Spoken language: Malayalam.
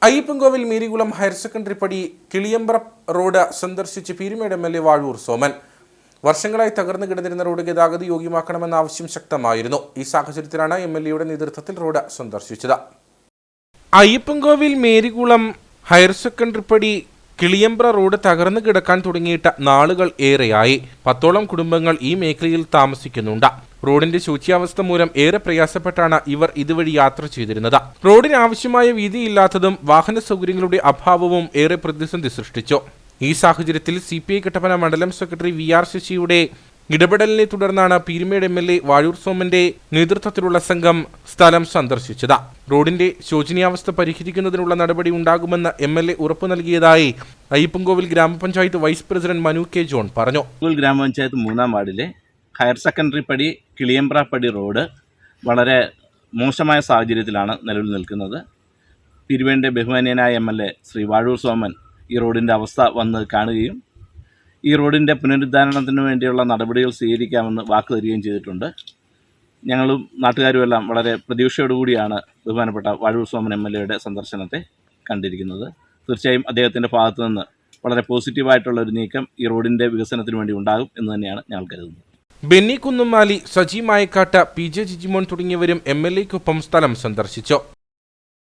അയ്യപ്പൻകോവിൽ മീരികുളം ഹയർ സെക്കൻഡറി പടി കിളിയമ്പ്ര റോഡ് സന്ദർശിച്ച് പീരുമേട് എം.എൽ.എ. വാഴൂർ സോമൻ. വർഷങ്ങളായി തകർന്നു കിടന്നിരുന്ന റോഡ് ഗതാഗത യോഗ്യമാക്കണമെന്ന ആവശ്യം ശക്തമായിരുന്നു. ഈ സാഹചര്യത്തിലാണ് എം.എൽ.എയുടെ നേതൃത്വത്തിൽ റോഡ് സന്ദർശിച്ചത്. അയ്യപ്പൻകോവിൽ മേരികുളം ഹയർ സെക്കൻഡറി പടി കിളിയമ്പ്ര റോഡ് തകർന്നു കിടക്കാൻ തുടങ്ങിയിട്ട് നാളുകൾ ഏറെയായി. 10ഓളം കുടുംബങ്ങൾ ഈ മേഖലയിൽ താമസിക്കുന്നുണ്ട്. റോഡിന്റെ ശോച്യാവസ്ഥ മൂലം ഏറെ പ്രയാസപ്പെട്ടാണ് ഇവർ ഇതുവഴി യാത്ര ചെയ്തിരുന്നത്. റോഡിന് ആവശ്യമായ വീതിയില്ലാത്തതും വാഹന സൗകര്യങ്ങളുടെ അഭാവവും ഏറെ പ്രതിസന്ധി സൃഷ്ടിച്ചു. ഈ സാഹചര്യത്തിൽ CPI കട്ടപ്പന മണ്ഡലം സെക്രട്ടറി VR ശശിയുടെ ഇടപെടലിനെ തുടർന്നാണ് പീരുമേട് എം.എൽ.എ. വാഴൂർ സോമന്റെ നേതൃത്വത്തിലുള്ള സംഘം സ്ഥലം സന്ദർശിച്ചത്. റോഡിന്റെ ശോചനീയാവസ്ഥ പരിഹരിക്കുന്നതിനുള്ള നടപടി ഉണ്ടാകുമെന്ന് എം.എൽ.എ. ഉറപ്പു നൽകിയതായി അയ്യപ്പൻകോവിൽ ഗ്രാമപഞ്ചായത്ത് vice president Manu K John പറഞ്ഞു. ഗ്രാമപഞ്ചായത്ത് 3-ാം വാർഡിലെ ഹയർ സെക്കൻഡറി പടി കിളിയമ്പ്ര പടി റോഡ് വളരെ മോശമായ സാഹചര്യത്തിലാണ് നിലവിൽ നിൽക്കുന്നത്. പീരുമേടിൻ്റെ ബഹുമാന്യനായ എം.എൽ.എ. ശ്രീ വാഴൂർ സോമൻ ഈ റോഡിൻ്റെ അവസ്ഥ വന്ന് കാണുകയും ഈ റോഡിൻ്റെ പുനരുദ്ധാരണത്തിന് വേണ്ടിയുള്ള നടപടികൾ സ്വീകരിക്കാമെന്ന് വാക്ക് തരികയും ചെയ്തിട്ടുണ്ട്. ഞങ്ങളും നാട്ടുകാരുമെല്ലാം വളരെ പ്രതീക്ഷയോടുകൂടിയാണ് ബഹുമാനപ്പെട്ട വാഴൂർ സോമൻ എം.എൽ.എയുടെ സന്ദർശനത്തെ കണ്ടിരിക്കുന്നത്. തീർച്ചയായും അദ്ദേഹത്തിൻ്റെ ഭാഗത്തു നിന്ന് വളരെ പോസിറ്റീവായിട്ടുള്ള ഒരു നീക്കം ഈ റോഡിൻ്റെ വികസനത്തിന് വേണ്ടി ഉണ്ടാകും എന്ന് തന്നെയാണ് ഞങ്ങൾ കരുതുന്നത്. ബെന്നി കുന്നുമാലി, സജി മായക്കാട്ട്, PJ ജിജിമോൻ തുടങ്ങിയവരും എം.എൽ.എക്കൊപ്പം സ്ഥലം സന്ദർശിച്ചു.